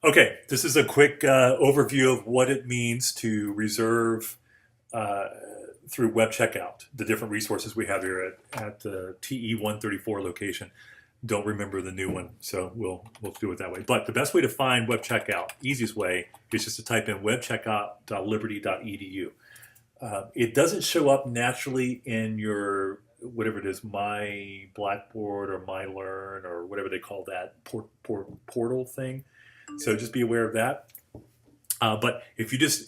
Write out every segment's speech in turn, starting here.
Okay, this is a quick overview of what it means to reserve uh, through web checkout, the different resources we have here at the TE134 location. Don't remember the new one, so we'll do it that way. But the best way to find web checkout, easiest way, is just to type in webcheckout.liberty.edu. It doesn't show up naturally in your whatever it is, my Blackboard or my Learn or whatever they call that portal thing. So just be aware of that. But if you just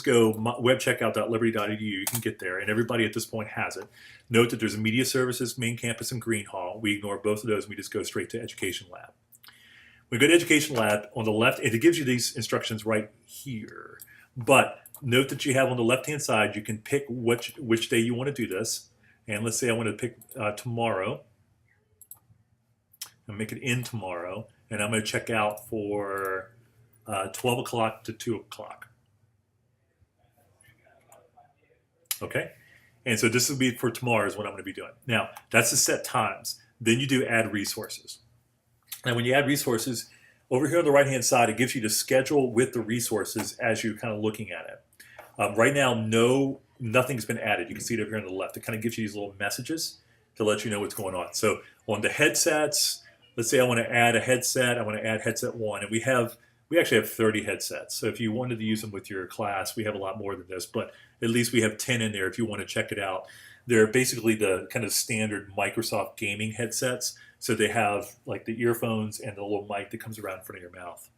go webcheckout.liberty.edu, you can get there, and everybody at this point has it. Note that there's a Media Services main campus in Green Hall. We ignore both of those, and we just go straight to Education Lab. We go to Education Lab on the left, and it gives you these instructions right here. But note that you have on the left-hand side, you can pick which day you want to do this. And let's say I want to pick tomorrow. I'll make it in tomorrow, and I'm going to check out for 12 o'clock to 2 o'clock. Okay? And so this will be for tomorrow is what I'm going to be doing. Now, that's the set times. Then you do add resources. Now, when you add resources, over here on the right-hand side, it gives you the schedule with the resources as you're kind of looking at it. Right now, nothing's been added. You can see it over here on the left. It kind of gives you these little messages to let you know what's going on. So on the headsets, let's say I want to add a headset. I want to add headset 1, and we actually have 30 headsets. So if you wanted to use them with your class, we have a lot more than this, but at least we have 10 in there if you want to check it out. They're basically the kind of standard Microsoft gaming headsets. So they have like the earphones and the little mic that comes around in front of your mouth.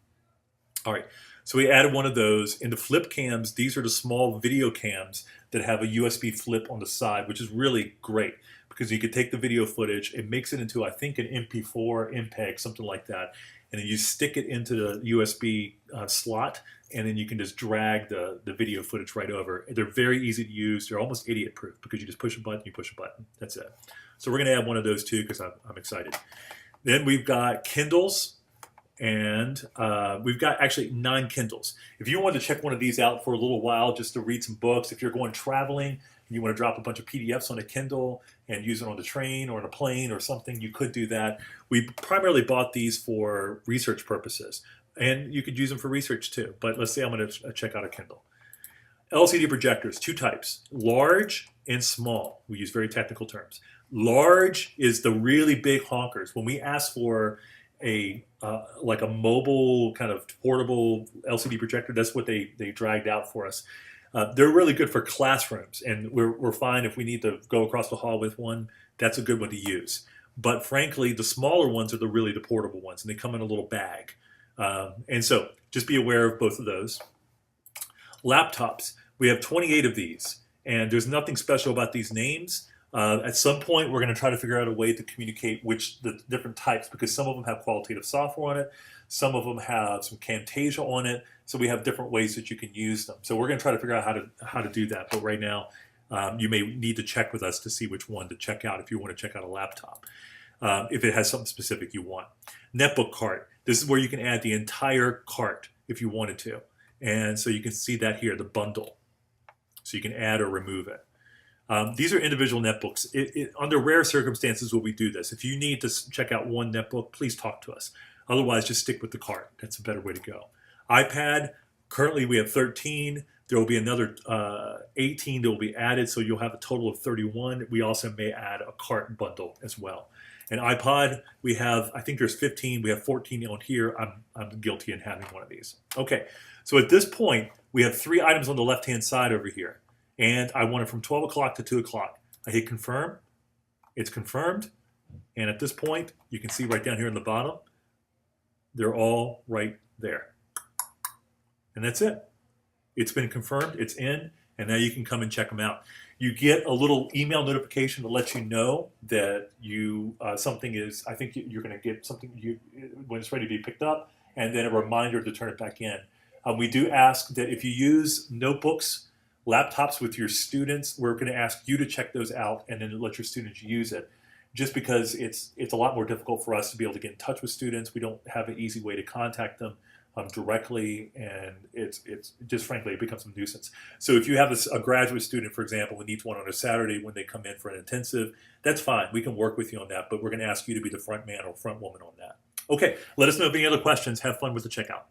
All right, so we added one of those. In the flip cams, these are the small video cams that have a USB flip on the side, which is really great because you could take the video footage, it makes it into, I think, an MP4, MPEG, something like that, and then you stick it into the USB slot, and then you can just drag the video footage right over. They're very easy to use. They're almost idiot-proof because you just push a button, you push a button. That's it. So we're going to add one of those too because I'm excited. Then we've got Kindles. And we've got actually 9 Kindles. If you want to check one of these out for a little while just to read some books, if you're going traveling and you want to drop a bunch of PDFs on a Kindle and use it on the train or on a plane or something, you could do that. We primarily bought these for research purposes, and you could use them for research too. But let's say I'm going to check out a Kindle. LCD projectors, 2 types, large and small. We use very technical terms. Large is the really big honkers. When we ask for like a mobile kind of portable LCD projector, that's what they dragged out for us. They're really good for classrooms, and we're fine if we need to go across the hall with one. That's a good one to use. But frankly, the smaller ones are really the portable ones, and they come in a little bag. And so just be aware of both of those. Laptops, we have 28 of these, and there's nothing special about these names. At some point, we're going to try to figure out a way to communicate the different types, because some of them have qualitative software on it, some of them have some Camtasia on it, so we have different ways that you can use them. So we're going to try to figure out how to do that, but right now you may need to check with us to see which one to check out if you want to check out a laptop, if it has something specific you want. Netbook cart, this is where you can add the entire cart if you wanted to, and so you can see that here, the bundle, so you can add or remove it. These are individual netbooks. Under rare circumstances will we do this. If you need to check out one netbook, please talk to us. Otherwise, just stick with the cart. That's a better way to go. iPad, currently we have 13. There will be another 18 that will be added, so you'll have a total of 31. We also may add a cart bundle as well. And iPod, we have, I think there's 15. We have 14 on here. I'm guilty in having one of these. Okay, so at this point, we have 3 items on the left-hand side over here. And I want it from 12 o'clock to 2 o'clock. I hit confirm. It's confirmed. And at this point, you can see right down here in the bottom, they're all right there. And that's it. It's been confirmed. It's in. And now you can come and check them out. You get a little email notification to let you know that something is, I think you're going to get something when it's ready to be picked up, and then a reminder to turn it back in. We do ask that if you use notebooks, laptops with your students, we're going to ask you to check those out and then let your students use it, just because it's a lot more difficult for us to be able to get in touch with students. We don't have an easy way to contact them directly, and it's just, frankly, it becomes a nuisance. So if you have a graduate student, for example, who needs one on a Saturday when they come in for an intensive, that's fine. We can work with you on that, but we're going to ask you to be the front man or front woman on that. Okay, let us know if any other questions. Have fun with the checkout.